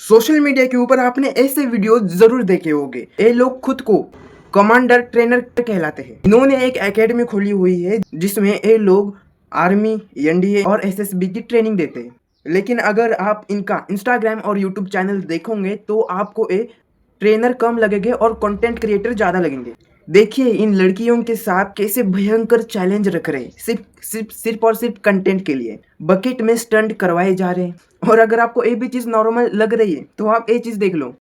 Social media के ऊपर आपने ऐसे वीडियो जरूर देखे होंगे। ये लोग खुद को कमांडर ट्रेनर कहलाते हैं। इन्होंने एक एकेडमी खोली हुई है जिसमें ये लोग आर्मी, एनडीए और एसएसबी की ट्रेनिंग देते हैं। लेकिन अगर आप इनका इंस्टाग्राम और यूट्यूब चैनल देखोगे तो आपको ये ट्रेनर कम लगेंगे और कंटेंट क्रिएटर ज्यादा लगेंगे। देखिए इन लड़कियों के साथ कैसे भयंकर चैलेंज रख रहे हैं, सिर्फ और सिर्फ कंटेंट के लिए। बकेट में स्टंट करवाए जा रहे हैं। और अगर आपको ये भी चीज नॉर्मल लग रही है तो आप ये चीज देख लो।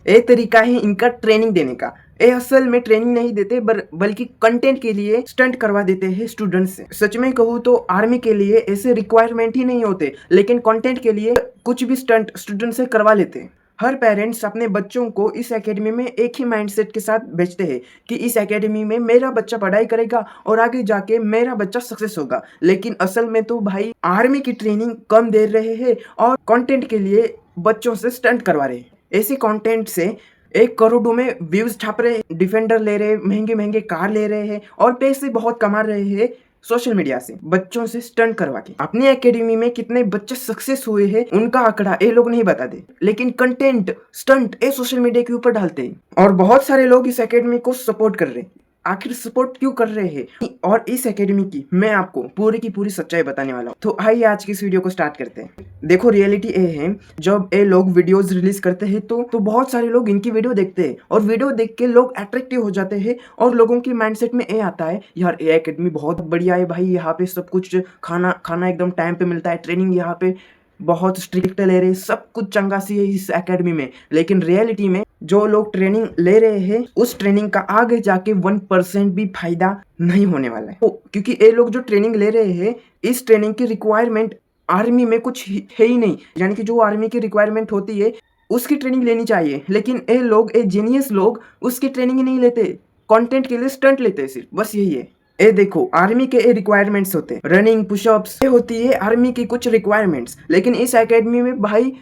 ये तरीका है इनका ट्रेनिंग देने का। ये असल में ट्रेनिंग नहीं देते बल्कि कंटेंट के लिए स्टंट करवा देते हैं स्टूडेंट से। सच में कहूँ तो आर्मी के लिए ऐसे रिक्वायरमेंट ही नहीं होते, लेकिन कंटेंट के लिए कुछ भी स्टंट स्टूडेंट से करवा लेते हैं। हर पेरेंट्स अपने बच्चों को इस एकेडमी में एक ही माइंडसेट के साथ भेजते हैं कि इस एकेडमी में मेरा बच्चा पढ़ाई करेगा और आगे जाके मेरा बच्चा सक्सेस होगा। लेकिन असल में तो भाई आर्मी की ट्रेनिंग कम दे रहे हैं और कंटेंट के लिए बच्चों से स्टंट करवा रहे हैं। ऐसे कंटेंट से 1 करोड़ों में व्यूज छाप रहे हैं, डिफेंडर ले रहे हैं, महंगे महंगे कार ले रहे हैं और पैसे बहुत कमा रहे हैं सोशल मीडिया से बच्चों से स्टंट करवा के। अपनी एकेडमी में कितने बच्चे सक्सेस हुए हैं उनका आंकड़ा ये लोग नहीं बताते, लेकिन कंटेंट स्टंट ये सोशल मीडिया के ऊपर डालते हैं और बहुत सारे लोग इस एकेडमी को सपोर्ट कर रहे हैं। आखिर सपोर्ट क्यों कर रहे हैं और इस एकेडमी की मैं आपको पूरी की पूरी सच्चाई बताने वाला हूँ। तो आइए आज की इस वीडियो को स्टार्ट करते हैं। देखो रियलिटी ये है, जब ये लोग वीडियोस रिलीज करते हैं तो बहुत सारे लोग इनकी वीडियो देखते हैं और वीडियो देख के लोग अट्रैक्टिव हो जाते हैं और लोगों की माइंडसेट में ये आता है यार ये एकेडमी बहुत बढ़िया है भाई, यहाँ पे सब कुछ खाना एकदम टाइम पे मिलता है, ट्रेनिंग यहाँ पे बहुत स्ट्रिक्ट ले रहे, सब कुछ चंगा सी है इस एकेडमी में। लेकिन रियलिटी में जो लोग ट्रेनिंग ले रहे हैं उस ट्रेनिंग का आगे जाके 1% भी फायदा नहीं होने वाला है। क्योंकि ये लोग जो ट्रेनिंग ले रहे हैं इस ट्रेनिंग की रिक्वायरमेंट आर्मी में कुछ है ही नहीं। यानी कि जो आर्मी की रिक्वायरमेंट होती है उसकी ट्रेनिंग लेनी चाहिए, लेकिन ये जीनियस लोग उसकी ट्रेनिंग ही नहीं लेते, कंटेंट के लिए स्टंट लेते हैं सिर्फ, बस यही है। ये देखो आर्मी के रिक्वायरमेंट्स होते हैं, रनिंग, पुशअप्स, ये होती है आर्मी की कुछ रिक्वायरमेंट्स। लेकिन इस एकेडमी में भाई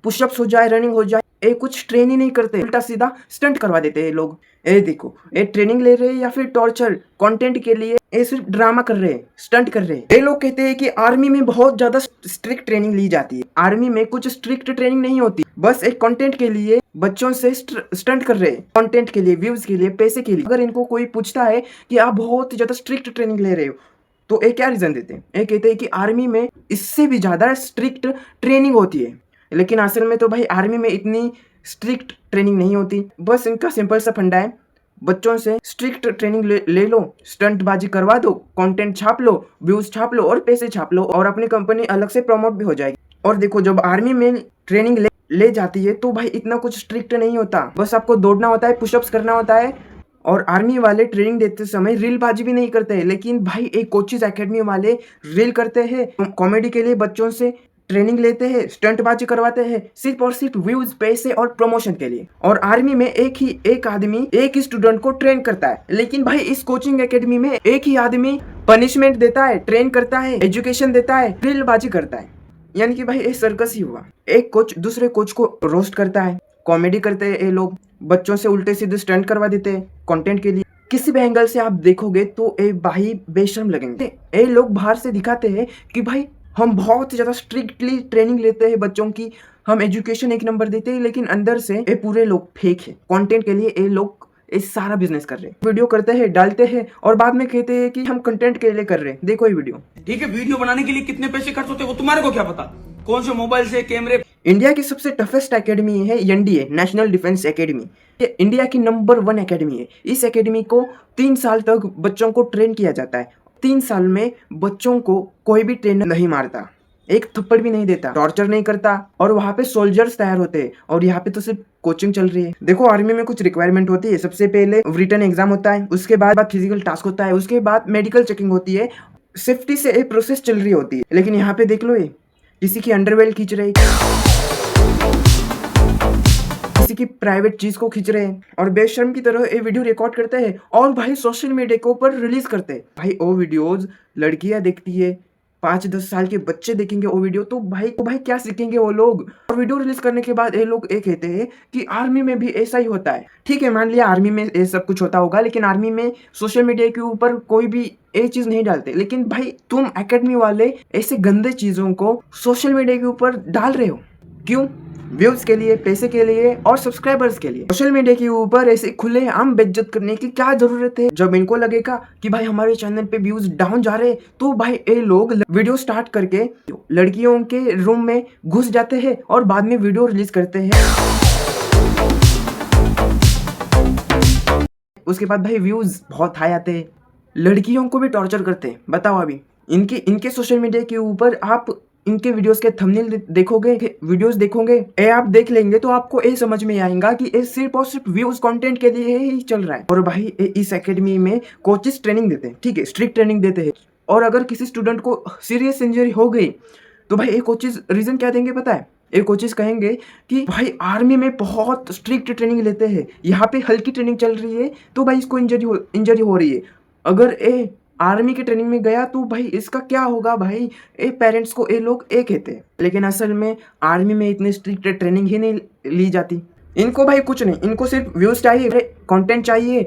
पुशअप्स हो जाए, रनिंग हो जाए, ये कुछ ट्रेन ही नहीं करते, उल्टा सीधा स्टंट करवा देते हैं लोग। ये देखो ये ट्रेनिंग ले रहे हैं या फिर टॉर्चर कंटेंट के लिए, ये सिर्फ ड्रामा कर रहे हैं, स्टंट कर रहे हैं। ये लोग कहते हैं कि आर्मी में बहुत ज्यादा स्ट्रिक्ट ट्रेनिंग ली जाती है। आर्मी में कुछ स्ट्रिक्ट ट्रेनिंग नहीं होती, बस एक कंटेंट के लिए बच्चों से स्टंट कर रहे हैं, कंटेंट के लिए, व्यूज के लिए, पैसे के लिए। अगर इनको कोई पूछता है कि आप बहुत ज्यादा स्ट्रिक्ट ट्रेनिंग ले रहे हो तो ये क्या रीजन देते हैं? ये कहते हैं कि आर्मी में इससे भी ज्यादा स्ट्रिक्ट ट्रेनिंग होती है। लेकिन असल में तो भाई आर्मी में इतनी स्ट्रिक्ट ट्रेनिंग नहीं होती। बस इनका सिंपल सा फंडा है, बच्चों से स्ट्रिक्ट ट्रेनिंग ले लो, स्टंटबाजी करवा दो, कंटेंट छाप लो, व्यूज छाप लो और पैसे छाप लो और अपनी कंपनी अलग से प्रमोट भी हो जाएगी। और देखो जब आर्मी में ट्रेनिंग ले जाती है तो भाई इतना कुछ स्ट्रिक्ट नहीं होता, बस आपको दौड़ना होता है, पुशअप्स करना होता है। और आर्मी वाले ट्रेनिंग देते समय रील बाजी भी नहीं करते हैं, लेकिन भाई एक कोचिज एकेडमी वाले रील करते हैं, कॉमेडी के लिए बच्चों से ट्रेनिंग लेते हैं, स्टंटबाजी करवाते हैं, सिर्फ और सिर्फ व्यूज, पैसे और प्रमोशन के लिए। और आर्मी में एक आदमी एक ही स्टूडेंट को ट्रेन करता है, लेकिन भाई इस कोचिंग एकेडमी में एक ही आदमी पनिशमेंट देता है, ट्रेन करता है, एजुकेशन देता है, ड्रिलबाजी करता है। यानी कि भाई एक सर्कस ही हुआ। एक कोच दूसरे कोच को रोस्ट करता है, कॉमेडी करते हैं ये लोग, बच्चों से उल्टे सीधे स्टंट करवा देते हैं कंटेंट के लिए। किसी भी एंगल से आप देखोगे तो ये भाई बेशर्म लगेंगे। ये लोग बाहर से दिखाते हैं कि भाई हम बहुत ज्यादा स्ट्रिक्टली ट्रेनिंग लेते हैं बच्चों की, हम एजुकेशन 1 नंबर देते हैं, लेकिन अंदर से ये पूरे लोग फेक है। कंटेंट के लिए ये लोग ये सारा बिजनेस कर रहे हैं, वीडियो करते हैं, डालते हैं और बाद में कहते हैं कि हम कंटेंट के लिए कर रहे हैं। देखो ये वीडियो। ठीक है, वीडियो बनाने के लिए कितने पैसे खर्च होते हैं वो तुम्हारे को क्या पता, कौन से मोबाइल से कैमरे। इंडिया की सबसे टफेस्ट एकेडमी है एनडीए, नेशनल डिफेंस एकेडमी। ये इंडिया की नंबर 1 एकेडमी है। इस एकेडमी को 3 साल तक बच्चों को ट्रेन किया जाता है। 3 साल में बच्चों को कोई भी ट्रेनर नहीं मारता, एक थप्पड़ भी नहीं देता, टॉर्चर नहीं करता और वहाँ पे सोल्जर्स तैयार होते हैं। और यहाँ पे तो सिर्फ कोचिंग चल रही है। देखो आर्मी में कुछ रिक्वायरमेंट होती है, सबसे पहले रिटन एग्जाम होता है, उसके बाद फिजिकल टास्क होता है, उसके बाद मेडिकल चेकिंग होती है, सेफ्टी से एक प्रोसेस चल रही होती है। लेकिन यहाँ पे देख लो ये किसी की अंडरवेयर खींच रहे, किसी की प्राइवेट चीज को खींच रहे हैं और बेशर्म की तरह ये वीडियो रिकॉर्ड करते हैं और भाई सोशल मीडिया के ऊपर रिलीज करते हैं। भाई वो वीडियोज लड़कियां देखती है, 5-10 साल के बच्चे देखेंगे वो वीडियो, तो भाई क्या सीखेंगे वो लोग। और वीडियो रिलीज करने के बाद ये लोग ये कहते हैं कि आर्मी में भी ऐसा ही होता है। ठीक है, मान लिया आर्मी में ये सब कुछ होता होगा, लेकिन आर्मी में सोशल मीडिया के ऊपर कोई भी ये चीज नहीं डालते। लेकिन भाई तुम एकेडमी वाले ऐसे गंदे चीजों को सोशल मीडिया के ऊपर डाल रहे हो। क्यों? व्यूज के लिए, पैसे के लिए और सब्सक्राइबर्स के लिए। सोशल मीडिया के ऊपर ऐसे खुले आम बेइज्जत करने की क्या जरूरत है? जब इनको लगेगा कि भाई हमारे चैनल पे व्यूज डाउन जा रहे, तो भाई ये लोग वीडियो स्टार्ट करके लड़कियों के रूम में घुस जाते हैं और बाद में वीडियो रिलीज करते हैं। उसके बाद भाई व्यूज बहुत हाई आते हैं, लड़कियों को भी टॉर्चर करते हैं। बताओ अभी इनके सोशल मीडिया के ऊपर आप इनके वीडियोस के थंबनेल देखोगे, वीडियोस देखोगे, ये आप देख लेंगे तो आपको ये समझ में आएगा कि ये सिर्फ और सिर्फ व्यूज कंटेंट के लिए ही चल रहा है। और भाई इस एकेडमी में कोचेस ट्रेनिंग देते हैं, ठीक है, स्ट्रिक्ट ट्रेनिंग देते हैं। और अगर किसी स्टूडेंट को सीरियस इंजरी हो गई तो भाई ये कोचेस रीजन क्या देंगे पता है? ये कोचेस कहेंगे कि भाई आर्मी में बहुत स्ट्रिक्ट ट्रेनिंग लेते हैं, यहाँ पे हल्की ट्रेनिंग चल रही है तो भाई इसको इंजरी हो रही है। अगर ये आर्मी की ट्रेनिंग में गया तो भाई इसका क्या होगा? भाई ये पेरेंट्स को ये लोग ये कहते हैं, लेकिन असल में आर्मी में इतनी स्ट्रिक्ट ट्रेनिंग ही नहीं ली जाती। इनको भाई कुछ नहीं, इनको सिर्फ व्यूज चाहिए, कंटेंट चाहिए,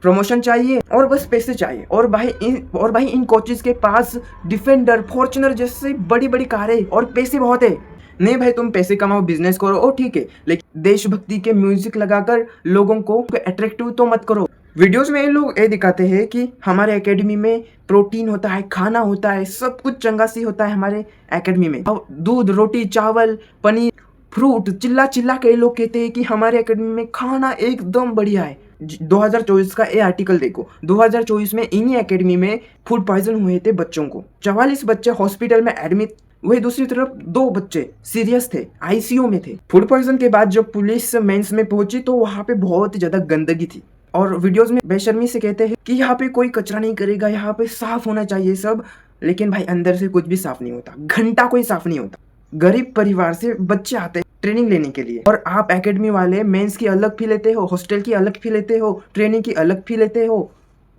प्रमोशन चाहिए और बस पैसे चाहिए। और भाई इन कोचेस के पास डिफेंडर, फॉर्च्यूनर जैसे बड़ी बड़ी कारें और पैसे बहुत है। नहीं भाई तुम पैसे कमाओ, बिजनेस करो, ओ ठीक है, लेकिन देशभक्ति के म्यूजिक लगाकर लोगों को अट्रैक्टिव तो मत करो। वीडियोस में ये लोग ये दिखाते हैं कि हमारे एकेडमी में प्रोटीन होता है, खाना होता है, सब कुछ चंगा सी होता है हमारे एकेडमी में। दूध, रोटी, चावल, पनीर, फ्रूट, चिल्ला चिल्ला के लोग कहते हैं कि हमारे एकेडमी में खाना एकदम बढ़िया है। 2024 का ये आर्टिकल देखो, 2024 में इन्हीं एकेडमी में फूड पॉइजन हुए थे बच्चों को। 44 बच्चे हॉस्पिटल में एडमिट, वही दूसरी तरफ 2 बच्चे सीरियस थे, आईसीयू में थे। फूड पॉइजन के बाद जब पुलिस मेंस में पहुंची तो वहां पे बहुत ही ज्यादा गंदगी थी। और वीडियोस में बेशर्मी से कहते हैं कि यहाँ पे कोई कचरा नहीं करेगा, यहाँ पे साफ होना चाहिए सब, लेकिन भाई अंदर से कुछ भी साफ नहीं होता, घंटा कोई साफ नहीं होता। गरीब परिवार से बच्चे आते हैं ट्रेनिंग लेने के लिए और आप एकेडमी वाले मेंस की अलग फी लेते हो, हॉस्टल की अलग फी लेते हो, ट्रेनिंग की अलग फी लेते हो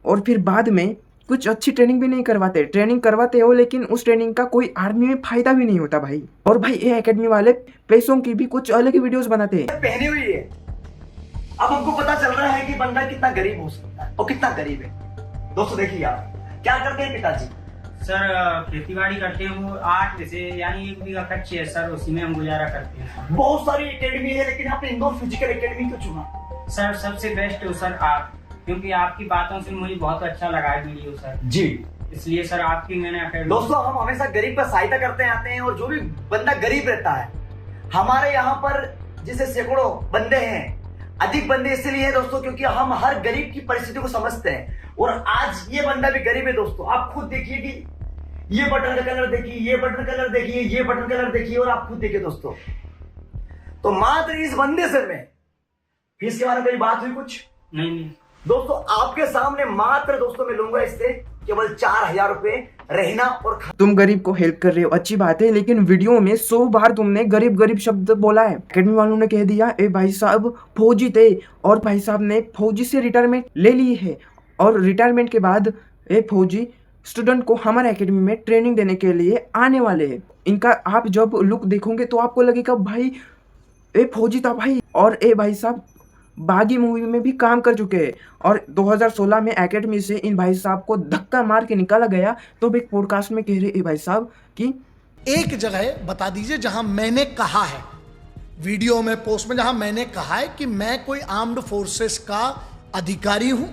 और फिर बाद में कुछ अच्छी ट्रेनिंग भी नहीं करवाते। ट्रेनिंग करवाते हो लेकिन उस ट्रेनिंग का कोई आर्मी में फायदा भी नहीं होता भाई। और भाई ये एकेडमी वाले पैसों की भी कुछ अलग ही वीडियोस बनाते हैं। पहनी हुई है। अब हमको पता चल रहा है कि बंदा कितना गरीब हो सकता है और कितना गरीब है। दोस्तों देखिए आप क्या करते हैं पिताजी? सर खेती बाड़ी करते हैं, वो 8 से यानी 1 बीघा कच्ची है सर, उसी में हम गुजारा करते हैं। बहुत सारी एकेडमी है लेकिन आपने इंदौर फिजिकल एकेडमी क्यों चुना? सर सबसे बेस्ट हो सर आप, क्योंकि आपकी बातों से मुझे बहुत अच्छा लगा है वीडियो सर जी, इसलिए सर आपकी मैंने एकेडमी। दोस्तों हम हमेशा गरीब का सहायता करते आते हैं और जो भी बंदा गरीब रहता है हमारे यहाँ पर जैसे सैकड़ों बंदे हैं, अधिक बंदे इसलिए हैं दोस्तों क्योंकि हम हर गरीब की परिस्थिति को समझते हैं। और आज ये बंदा भी गरीब है दोस्तों, आप खुद देखिए कि ये बटन का कलर देखिए, ये बटन कलर देखिए, ये बटन कलर देखिए और आप खुद देखिए दोस्तों। तो मात्र इस बंदे से में फीस के बारे में कोई बात हुई कुछ नहीं दोस्तों, आपके सामने मात्र दोस्तों मैं लूंगा इससे केवल 4000 रुपए रहना और तुम गरीब को हेल्प कर रहे हो, अच्छी बात है, लेकिन वीडियो में 100 बार तुमने गरीब गरीब शब्द बोला है। एकेडमी वालों ने कह दिया ए भाई साहब फौजी थे और भाई साहब ने फौजी से रिटायरमेंट ले ली है और रिटायरमेंट के बाद ए फौजी स्टूडेंट को हमारे एकेडमी में ट्रेनिंग देने के लिए आने वाले हैं। इनका आप जब लुक देखोगे तो आपको लगेगा भाई ए फौजी था भाई, और ए भाई साहब बागी मूवी में भी काम कर चुके हैं। और 2016 में एकेडमी से इन भाई साहब को धक्का मार के निकाला गया। तो एक पॉडकास्ट में कह रहे भाई साहब कि एक जगह बता दीजिए जहां मैंने कहा है, वीडियो में, पोस्ट में, जहां मैंने कहा है कि मैं कोई आर्म्ड फोर्सेस का अधिकारी हूं,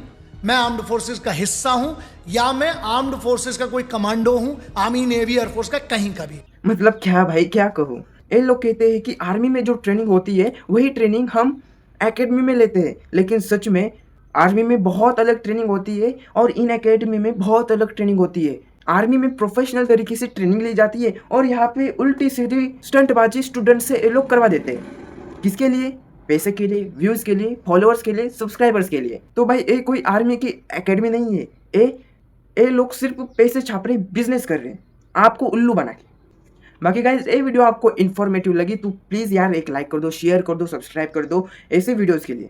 मैं आर्म्ड फोर्सेस का हिस्सा हूं, या मैं आर्म्ड फोर्सेस का कोई कमांडो हूं, आर्मी, नेवी, एयरफोर्स का, कहीं का भी। मतलब क्या भाई, क्या कहूँ। ये लोग कहते हैं कि आर्मी में जो ट्रेनिंग होती है वही ट्रेनिंग हम एकेडमी में लेते हैं, लेकिन सच में आर्मी में बहुत अलग ट्रेनिंग होती है और इन एकेडमी में बहुत अलग ट्रेनिंग होती है। आर्मी में प्रोफेशनल तरीके से ट्रेनिंग ली जाती है और यहाँ पे उल्टी सीधी स्टंटबाजी स्टूडेंट से ये लोग करवा देते हैं। किसके लिए? पैसे के लिए, व्यूज के लिए, फॉलोअर्स के लिए, सब्सक्राइबर्स के लिए। तो भाई ये कोई आर्मी की एकेडमी नहीं है, ये लोग सिर्फ पैसे छाप रहे, बिजनेस कर रहे हैं आपको उल्लू बना के। बाकी गाइस ये वीडियो आपको इन्फॉर्मेटिव लगी तो प्लीज़ यार एक लाइक कर दो, शेयर कर दो, सब्सक्राइब कर दो ऐसे वीडियोस के लिए।